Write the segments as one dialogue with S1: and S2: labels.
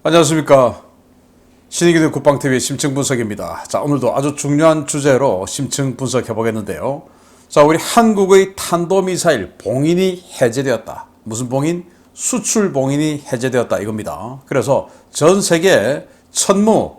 S1: 안녕하십니까. 신의기득 국방TV의 심층 분석입니다. 자, 오늘도 아주 중요한 주제로 심층 분석해 보겠는데요. 자, 우리 한국의 탄도미사일 봉인이 해제되었다. 무슨 봉인? 수출 봉인이 해제되었다 이겁니다. 그래서 전 세계에 천무,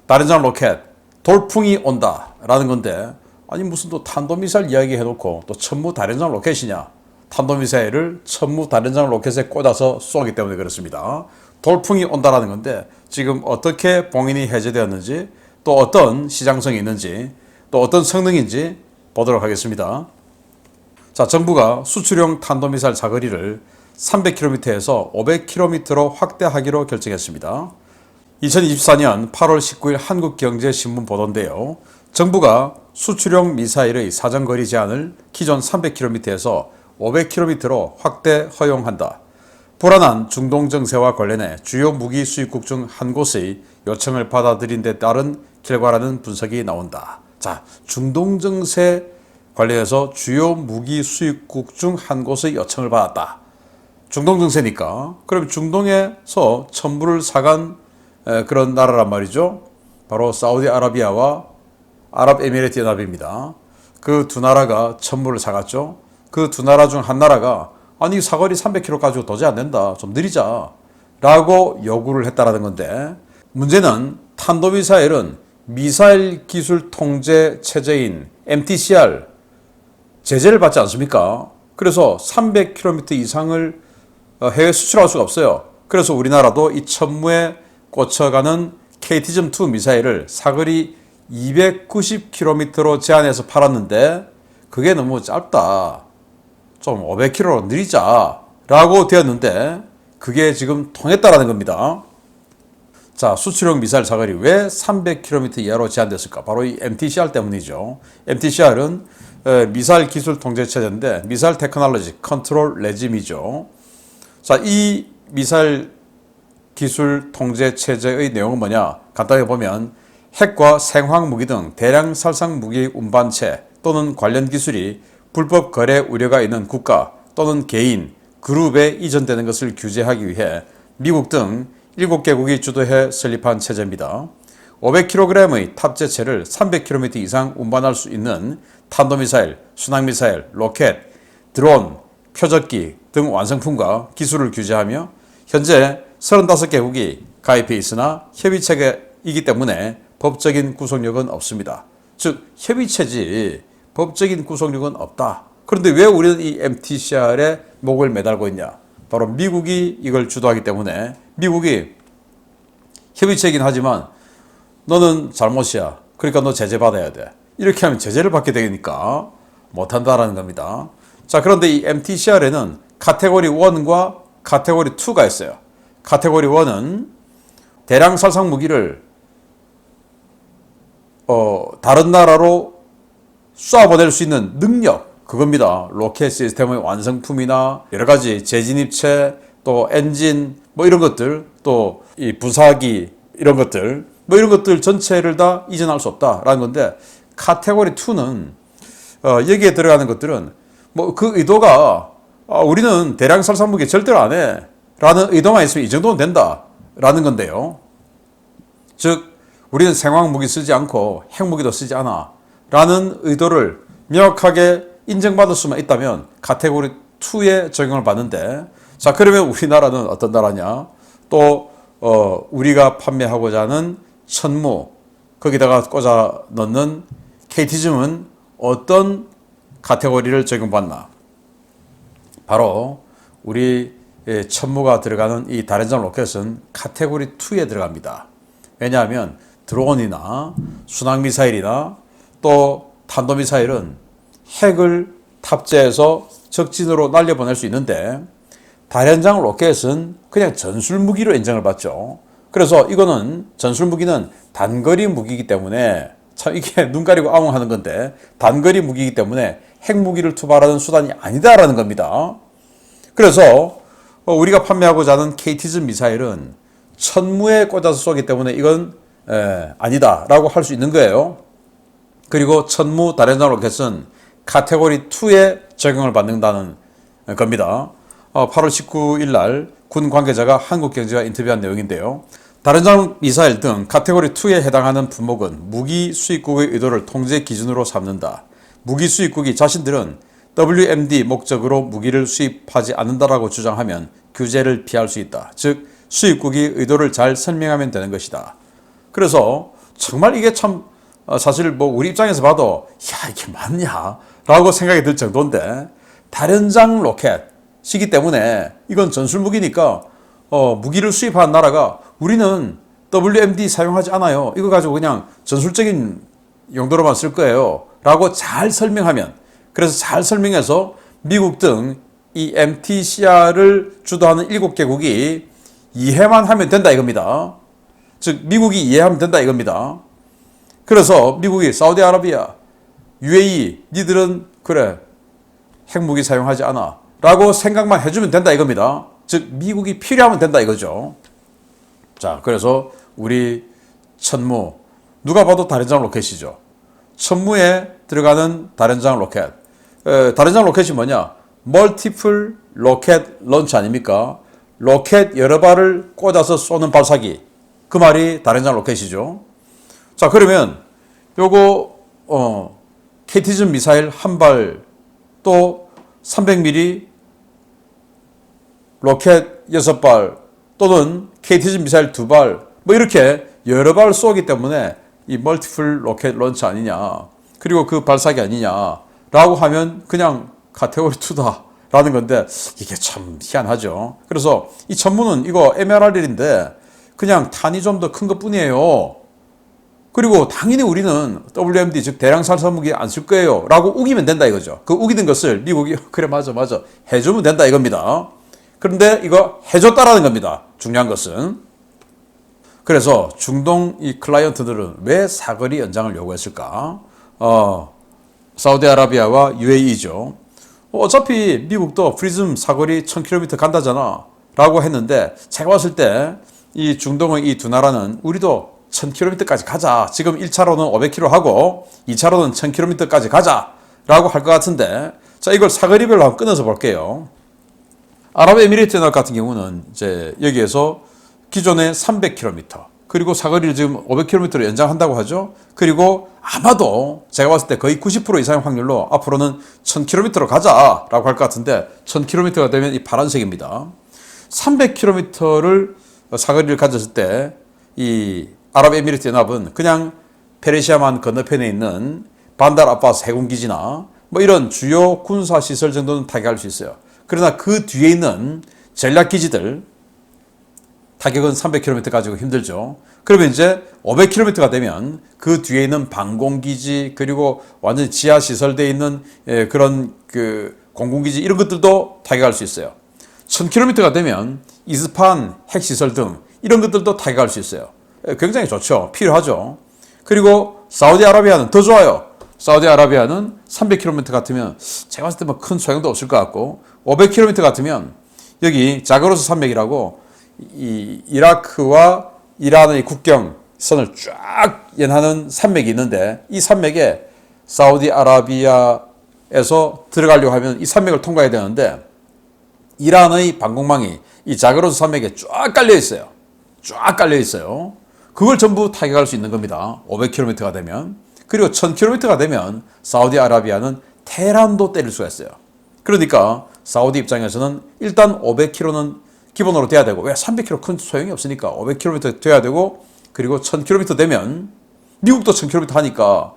S1: 다른장 로켓, 돌풍이 온다 라는 건데, 아니 무슨 또 탄도미사일 이야기 해놓고 또 천무 다른장 로켓이냐. 탄도미사일을 천무 다른장 로켓에 꽂아서 쏘기 때문에 그렇습니다. 돌풍이 온다라는 건데, 지금 어떻게 봉인이 해제되었는지, 또 어떤 시장성이 있는지, 또 어떤 성능인지 보도록 하겠습니다. 자, 정부가 수출용 탄도미사일 사거리를 300km에서 500km로 확대하기로 결정했습니다. 2024년 8월 19일 한국경제신문 보도인데요. 정부가 수출용 미사일의 사정거리 제한을 기존 300km에서 500km로 확대 허용한다. 불안한 중동 정세와 관련해 주요 무기 수입국 중 한 곳의 요청을 받아들인 데 따른 결과라는 분석이 나온다. 자, 중동 정세 관련해서 주요 무기 수입국 중 한 곳의 요청을 받았다. 중동 정세니까 그럼 중동에서 천무를 사간 그런 나라란 말이죠. 바로 사우디아라비아와 아랍에미레이트 연합입니다. 그 두 나라가 천무를 사갔죠. 그 두 나라 중 한 나라가 아니 사거리 300km 가지고 도저히 안 된다. 좀 느리자. 라고 요구를 했다라는 건데, 문제는 탄도미사일은 미사일 기술 통제 체제인 MTCR 제재를 받지 않습니까? 그래서 300km 이상을 해외 수출할 수가 없어요. 그래서 우리나라도 이 천무에 꽂혀가는 KT즘-2 미사일을 사거리 290km로 제한해서 팔았는데 그게 너무 짧다. 좀 500km로 느리자 라고 되었는데 그게 지금 통했다라는 겁니다. 자, 수출용 미사일 사거리 왜 300km 이하로 제한됐을까? 바로 이 MTCR 때문이죠. MTCR은 미사일 기술 통제 체제인데 미사일 테크놀로지 컨트롤 레짐이죠. 자, 이 미사일 기술 통제 체제의 내용은 뭐냐? 간단하게 보면 핵과 생화학 무기 등 대량 살상 무기 운반체 또는 관련 기술이 불법 거래 우려가 있는 국가 또는 개인, 그룹에 이전되는 것을 규제하기 위해 미국 등 7개국이 주도해 설립한 체제입니다. 500kg의 탑재체를 300km 이상 운반할 수 있는 탄도미사일, 순항미사일, 로켓, 드론, 표적기 등 완성품과 기술을 규제하며 현재 35개국이 가입해 있으나 협의체이기 때문에 법적인 구속력은 없습니다. 즉 협의체지 법적인 구속력은 없다. 그런데 왜 우리는 이 MTCR에 목을 매달고 있냐? 바로 미국이 이걸 주도하기 때문에 미국이 협의체이긴 하지만 너는 잘못이야. 그러니까 너 제재 받아야 돼. 이렇게 하면 제재를 받게 되니까 못한다라는 겁니다. 자, 그런데 이 MTCR에는 카테고리 1과 카테고리 2가 있어요. 카테고리 1은 대량 살상 무기를 다른 나라로 쏴보낼 수 있는 능력, 그겁니다. 로켓 시스템의 완성품이나 여러 가지 재진입체, 또 엔진, 뭐 이런 것들, 또 이 부사기 이런 것들, 뭐 이런 것들 전체를 다 이전할 수 없다라는 건데, 카테고리 2는 여기에 들어가는 것들은 뭐 그 의도가 우리는 대량 살상 무기 절대로 안 해 라는 의도만 있으면 이 정도는 된다 라는 건데요. 즉 우리는 생화학 무기 쓰지 않고 핵무기도 쓰지 않아 라는 의도를 명확하게 인정받을 수만 있다면 카테고리 2에 적용을 받는데, 자, 그러면 우리나라는 어떤 나라냐? 또 우리가 판매하고자 하는 천무, 거기다가 꽂아 넣는 KT즘은 어떤 카테고리를 적용받나? 바로 우리 천무가 들어가는 이 다른장 로켓은 카테고리 2에 들어갑니다. 왜냐하면 드론이나 순항미사일이나 또 탄도미사일은 핵을 탑재해서 적진으로 날려보낼 수 있는데 다련장 로켓은 그냥 전술무기로 인정을 받죠. 그래서 이거는 전술무기는 단거리 무기이기 때문에, 참 이게 눈 가리고 아웅하는 건데, 단거리 무기이기 때문에 핵무기를 투발하는 수단이 아니다라는 겁니다. 그래서 우리가 판매하고자 하는 KT즘 미사일은 천무에 꽂아서 쏘기 때문에 이건 아니다라고 할 수 있는 거예요. 그리고 천무 다련장 로켓은 카테고리 2에 적용을 받는다는 겁니다. 8월 19일 날 군 관계자가 한국경제와 인터뷰한 내용인데요. 다른장 미사일 등 카테고리 2에 해당하는 품목은 무기 수입국의 의도를 통제 기준으로 삼는다. 무기 수입국이 자신들은 WMD 목적으로 무기를 수입하지 않는다라고 주장하면 규제를 피할 수 있다. 즉 수입국이 의도를 잘 설명하면 되는 것이다. 그래서 정말 이게 참 사실 뭐 우리 입장에서 봐도 야 이게 맞냐 라고 생각이 들 정도인데 다른장 로켓이기 때문에 이건 전술무기니까 무기를 수입한 나라가 우리는 WMD 사용하지 않아요. 이거 가지고 그냥 전술적인 용도로만 쓸 거예요. 라고 잘 설명하면, 그래서 잘 설명해서 미국 등 이 MTCR을 주도하는 7개국이 이해만 하면 된다 이겁니다. 즉 미국이 이해하면 된다 이겁니다. 그래서 미국이 사우디아라비아, UAE 니들은 그래 핵무기 사용하지 않아 라고 생각만 해주면 된다 이겁니다. 즉 미국이 필요하면 된다 이거죠. 자, 그래서 우리 천무, 누가 봐도 다른장 로켓이죠. 천무에 들어가는 다른장 로켓. 다른장 로켓이 뭐냐? 멀티플 로켓 런치 아닙니까? 로켓 여러 발을 꽂아서 쏘는 발사기. 그 말이 다른장 로켓이죠. 자, 그러면 요거 KT즘 미사일 한 발, 또 300mm 로켓 6발, 또는 KT즘 미사일 2발, 뭐 이렇게 여러 발 쏘기 때문에 이 멀티플 로켓 런치 아니냐, 그리고 그 발사기 아니냐라고 하면 그냥 카테고리 2다라는 건데 이게 참 희한하죠. 그래서 이 전문은 이거 MLRL인데 그냥 탄이 좀 더 큰 것 뿐이에요. 그리고 당연히 우리는 WMD 즉 대량 살상무기 안 쓸 거예요 라고 우기면 된다 이거죠. 그 우기는 것을 미국이 그래 맞아 해주면 된다 이겁니다. 그런데 이거 해줬다라는 겁니다. 중요한 것은. 그래서 중동 이 클라이언트들은 왜 사거리 연장을 요구했을까? 사우디아라비아와 UAE죠. 어차피 미국도 프리즘 사거리 1000km 간다잖아 라고 했는데 제가 봤을 때 이 중동의 이 두 나라는 우리도 1000km까지 가자. 지금 1차로는 500km 하고 2차로는 1000km까지 가자 라고 할 것 같은데, 자 이걸 사거리별로 한번 끊어서 볼게요. 아랍에미리트연합 같은 경우는 이제 여기에서 기존의 300km 그리고 사거리를 지금 500km로 연장한다고 하죠. 그리고 아마도 제가 봤을 때 거의 90% 이상의 확률로 앞으로는 1000km로 가자라고 할 것 같은데 1000km가 되면 이 파란색입니다. 300km를 사거리를 가졌을 때 이 아랍에미리트 연합은 그냥 페르시아만 건너편에 있는 반달 아바스 해군기지나 뭐 이런 주요 군사시설 정도는 타격할 수 있어요. 그러나 그 뒤에 있는 전략기지들 타격은 300km 가지고 힘들죠. 그러면 이제 500km가 되면 그 뒤에 있는 방공기지 그리고 완전히 지하시설되어 있는 그런 그 공군기지 이런 것들도 타격할 수 있어요. 1000km가 되면 이스파한 핵시설 등 이런 것들도 타격할 수 있어요. 굉장히 좋죠. 필요하죠. 그리고 사우디아라비아는 더 좋아요. 사우디아라비아는 300km 같으면 제가 봤을 때 뭐 큰 소용도 없을 것 같고 500km 같으면 여기 자그로스 산맥이라고 이 이라크와 이란의 국경선을 쫙 연하는 산맥이 있는데 이 산맥에 사우디아라비아에서 들어가려고 하면 이 산맥을 통과해야 되는데 이란의 방공망이 이 자그로스 산맥에 쫙 깔려 있어요. 쫙 깔려 있어요. 그걸 전부 타격할 수 있는 겁니다. 500km가 되면. 그리고 1000km가 되면 사우디아라비아는 테헤란도 때릴 수가 있어요. 그러니까 사우디 입장에서는 일단 500km는 기본으로 돼야 되고, 왜 300km 큰 소용이 없으니까 500km 돼야 되고, 그리고 1000km 되면 미국도 1000km 하니까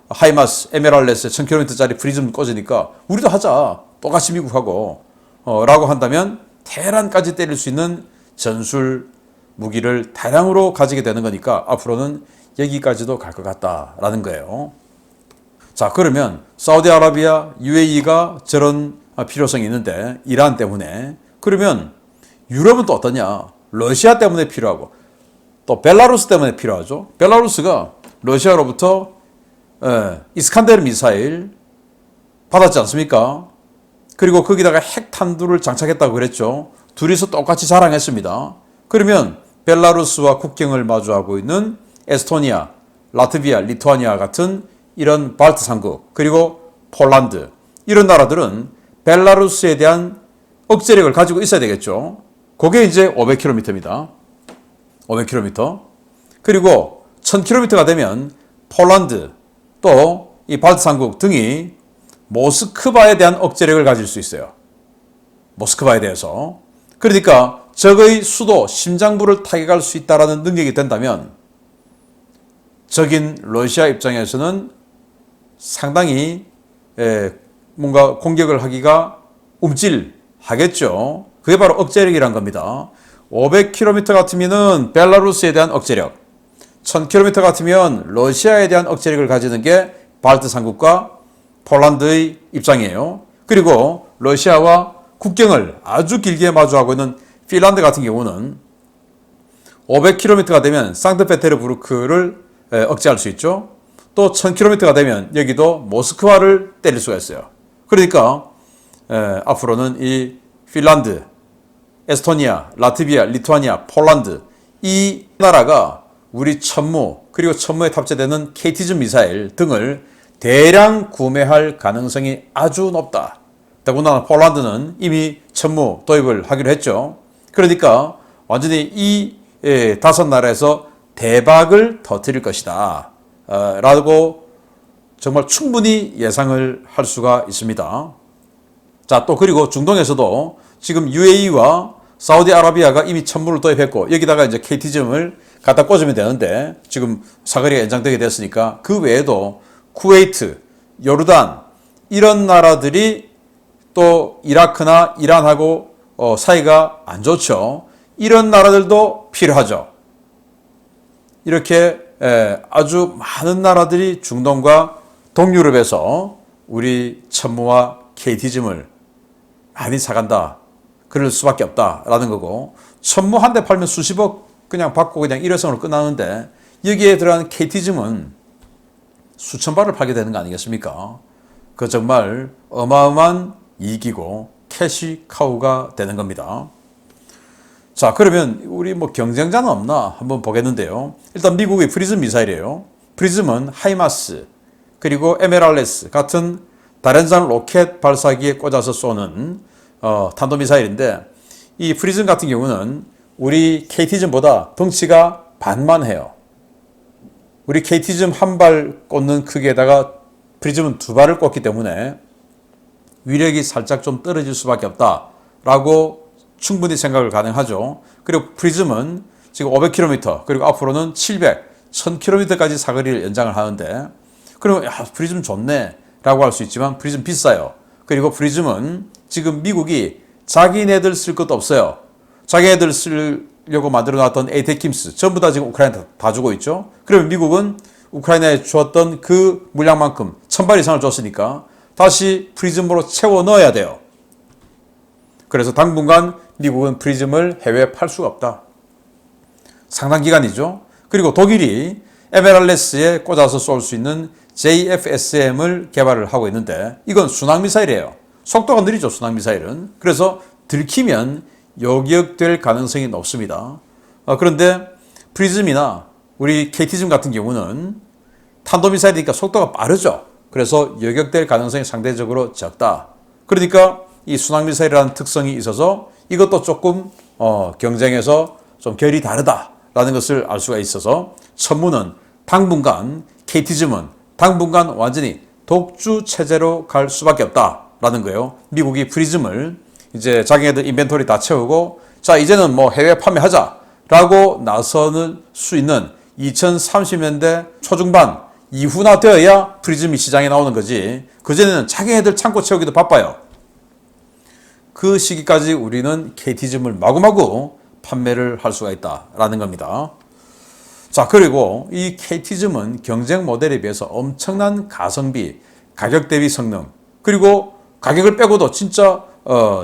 S1: 하이마스, 에메랄레스 1000km짜리 프리즘 꽂으니까 우리도 하자. 똑같이 미국하고 라고 한다면 테헤란까지 때릴 수 있는 전술 무기를 다량으로 가지게 되는 거니까 앞으로는 여기까지도 갈 것 같다라는 거예요. 자, 그러면 사우디아라비아, UAE가 저런 필요성이 있는데 이란 때문에, 그러면 유럽은 또 어떠냐? 러시아 때문에 필요하고 또 벨라루스 때문에 필요하죠. 벨라루스가 러시아로부터 이스칸데르 미사일 받았지 않습니까? 그리고 거기다가 핵탄두를 장착했다고 그랬죠. 둘이서 똑같이 자랑했습니다. 그러면 벨라루스와 국경을 마주하고 있는 에스토니아, 라트비아, 리투아니아 같은 이런 발트 삼국, 그리고 폴란드, 이런 나라들은 벨라루스에 대한 억제력을 가지고 있어야 되겠죠. 그게 이제 500km입니다. 500km. 그리고 1000km가 되면 폴란드 또 이 발트 3국 등이 모스크바에 대한 억제력을 가질 수 있어요. 모스크바에 대해서. 그러니까 적의 수도 심장부를 타격할 수 있다는 능력이 된다면 적인 러시아 입장에서는 상당히 뭔가 공격을 하기가 움찔하겠죠. 그게 바로 억제력이란 겁니다. 500km 같으면 벨라루스에 대한 억제력, 1000km 같으면 러시아에 대한 억제력을 가지는 게 발트 3국과 폴란드의 입장이에요. 그리고 러시아와 국경을 아주 길게 마주하고 있는 핀란드 같은 경우는 500km가 되면 상트페테르부르크를 억제할 수 있죠. 또 1000km가 되면 여기도 모스크바를 때릴 수가 있어요. 그러니까 앞으로는 이 핀란드, 에스토니아, 라트비아, 리투아니아, 폴란드 이 나라가 우리 천무 그리고 천무에 탑재되는 KT즘 미사일 등을 대량 구매할 가능성이 아주 높다. 더군다나 폴란드는 이미 천무 도입을 하기로 했죠. 그러니까 완전히 이 5나라에서 대박을 터뜨릴 것이다 라고 정말 충분히 예상을 할 수가 있습니다. 자, 또 그리고 중동에서도 지금 UAE와 사우디아라비아가 이미 천무를 도입했고 여기다가 이제 KT즘을 갖다 꽂으면 되는데 지금 사거리가 연장되게 됐으니까 그 외에도 쿠웨이트, 요르단 이런 나라들이 또 이라크나 이란하고 사이가 안 좋죠. 이런 나라들도 필요하죠. 이렇게 아주 많은 나라들이 중동과 동유럽에서 우리 천무와 KT즘을 많이 사간다. 그럴 수밖에 없다라는 거고 천무 한 대 팔면 수십억 그냥 받고 그냥 일회성으로 끝나는데 여기에 들어간 KT즘은 수천 발을 팔게 되는 거 아니겠습니까? 그 정말 어마어마한 이익이고 캐시카우가 되는 겁니다. 자, 그러면 우리 뭐 경쟁자는 없나 한번 보겠는데요. 일단 미국의 프리즘 미사일이에요. 프리즘은 하이마스 그리고 에메랄레스 같은 다련장 로켓 발사기에 꽂아서 쏘는 탄도미사일인데 이 프리즘 같은 경우는 우리 KT즘보다 덩치가 반만 해요. 우리 KT즘 한 발 꽂는 크기에다가 프리즘은 두 발을 꽂기 때문에 위력이 살짝 좀 떨어질 수밖에 없다라고 충분히 생각을 가능하죠. 그리고 프리즘은 지금 500km 그리고 앞으로는 700, 1000km까지 사거리를 연장을 하는데 그러면 야, 프리즘 좋네 라고 할 수 있지만 프리즘 비싸요. 그리고 프리즘은 지금 미국이 자기네들 쓸 것도 없어요. 자기네들 쓰려고 만들어 놨던 에이테킴스 전부 다 지금 우크라이나에 다 주고 있죠. 그러면 미국은 우크라이나에 주었던 그 물량만큼 1000발 이상을 줬으니까 다시 프리즘으로 채워 넣어야 돼요. 그래서 당분간 미국은 프리즘을 해외에 팔 수가 없다. 상당 기간이죠. 그리고 독일이 에메랄레스에 꽂아서 쏠 수 있는 JFSM을 개발을 하고 있는데 이건 순항미사일이에요. 속도가 느리죠, 순항미사일은. 그래서 들키면 요격될 가능성이 높습니다. 그런데 프리즘이나 우리 KT즘 같은 경우는 탄도미사일이니까 속도가 빠르죠. 그래서 요격될 가능성이 상대적으로 적다. 그러니까 이 순항미사일이라는 특성이 있어서 이것도 조금 경쟁에서 좀 결이 다르다라는 것을 알 수가 있어서 천무는 당분간 KT즘은 당분간 완전히 독주 체제로 갈 수밖에 없다라는 거예요. 미국이 프리즘을 이제 자기네들 인벤토리 다 채우고 자 이제는 뭐 해외 판매하자라고 나서는 수 있는 2030년대 초중반 이후나 되어야 프리즘이 시장에 나오는 거지. 그전에는 자기네들 창고 채우기도 바빠요. 그 시기까지 우리는 KT즘을 마구마구 판매를 할 수가 있다라는 겁니다. 자, 그리고 이 KT즘은 경쟁 모델에 비해서 엄청난 가성비, 가격 대비 성능, 그리고 가격을 빼고도 진짜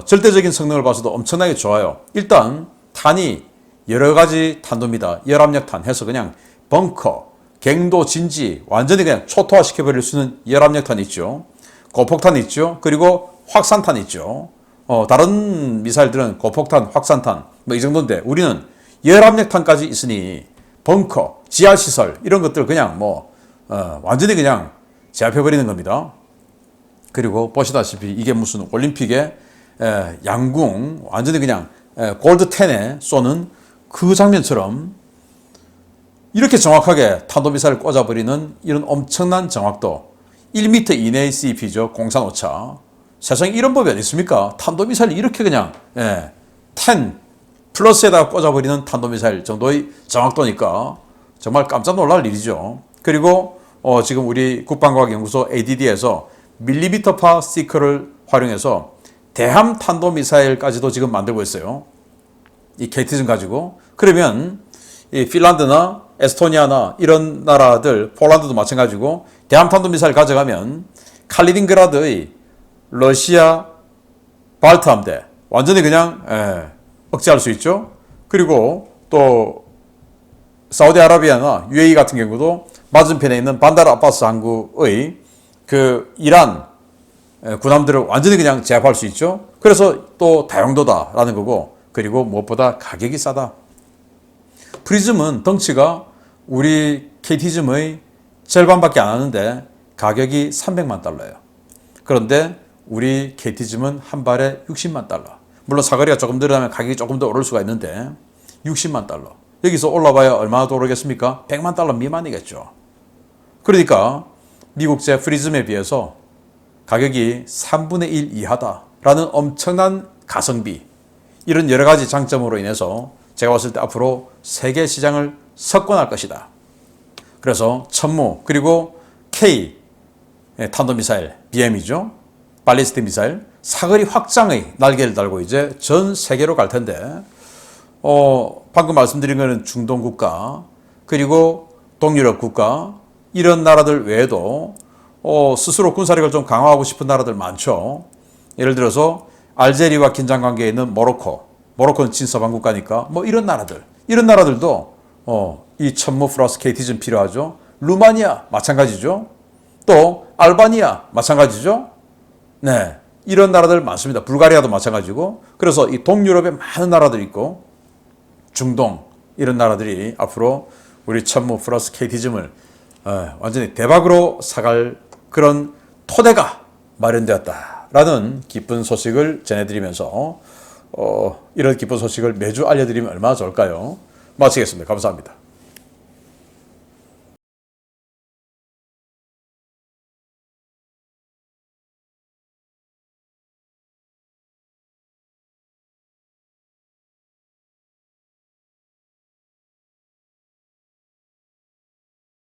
S1: 절대적인 성능을 봐서도 엄청나게 좋아요. 일단 탄이 여러 가지 탄도입니다. 열압력탄 해서 그냥 벙커, 갱도, 진지 완전히 그냥 초토화 시켜버릴 수 있는 열압력탄 있죠. 고폭탄 있죠. 그리고 확산탄 있죠. 다른 미사일들은 고폭탄, 확산탄 뭐 이 정도인데 우리는 열압력탄까지 있으니 벙커, 지하시설 이런 것들 그냥 완전히 그냥 제압해버리는 겁니다. 그리고 보시다시피 이게 무슨 올림픽에 양궁 완전히 그냥 골드 10에 쏘는 그 장면처럼 이렇게 정확하게 탄도미사일을 꽂아버리는 이런 엄청난 정확도 1m 이내의 CP죠. 공산 오차. 세상에 이런 법이 어디 있습니까? 탄도미사일 이렇게 그냥 10 플러스에다가 꽂아버리는 탄도미사일 정도의 정확도니까 정말 깜짝 놀랄 일이죠. 그리고 지금 우리 국방과학연구소 ADD에서 밀리미터파 스티커를 활용해서 대함 탄도미사일까지도 지금 만들고 있어요. 이 KT즘 가지고. 그러면 이 핀란드나 에스토니아나 이런 나라들, 폴란드도 마찬가지고 대함 탄도미사일 가져가면 칼리닝그라드의 러시아 발트 함대 완전히 그냥 억제할 수 있죠. 그리고 또 사우디아라비아나 UAE 같은 경우도 맞은편에 있는 반다르 아바스 항구의 그 이란 군함들을 완전히 그냥 제압할 수 있죠. 그래서 또 다용도다라는 거고, 그리고 무엇보다 가격이 싸다. 프리즘은 덩치가 우리 KT즘의 절반밖에 안 하는데 가격이 300만 달러예요. 그런데 우리 KT즘은 한 발에 60만 달러. 물론 사거리가 조금 들어가면 가격이 조금 더 오를 수가 있는데 60만 달러. 여기서 올라봐야 얼마나 더 오르겠습니까? 100만 달러 미만이겠죠. 그러니까 미국제 프리즘에 비해서 가격이 3분의 1 이하다라는 엄청난 가성비, 이런 여러 가지 장점으로 인해서 제가 봤을 때 앞으로 세계 시장을 석권할 것이다. 그래서 천무 그리고 K 탄도미사일 BM이죠. 발리스틱 미사일 사거리 확장의 날개를 달고 이제 전 세계로 갈 텐데 방금 말씀드린 것은 중동 국가 그리고 동유럽 국가 이런 나라들 외에도 스스로 군사력을 좀 강화하고 싶은 나라들 많죠. 예를 들어서 알제리와 긴장 관계에 있는 모로코는 친서방 국가니까 뭐 이런 나라들도 이 천무 플러스 KT즘 필요하죠. 루마니아 마찬가지죠. 또 알바니아 마찬가지죠. 네, 이런 나라들 많습니다. 불가리아도 마찬가지고. 그래서 이 동유럽에 많은 나라들이 있고 중동 이런 나라들이 앞으로 우리 천무 플러스 KT즘을 완전히 대박으로 사갈 그런 토대가 마련되었다라는 기쁜 소식을 전해드리면서 이런 기쁜 소식을 매주 알려드리면 얼마나 좋을까요? 마치겠습니다. 감사합니다.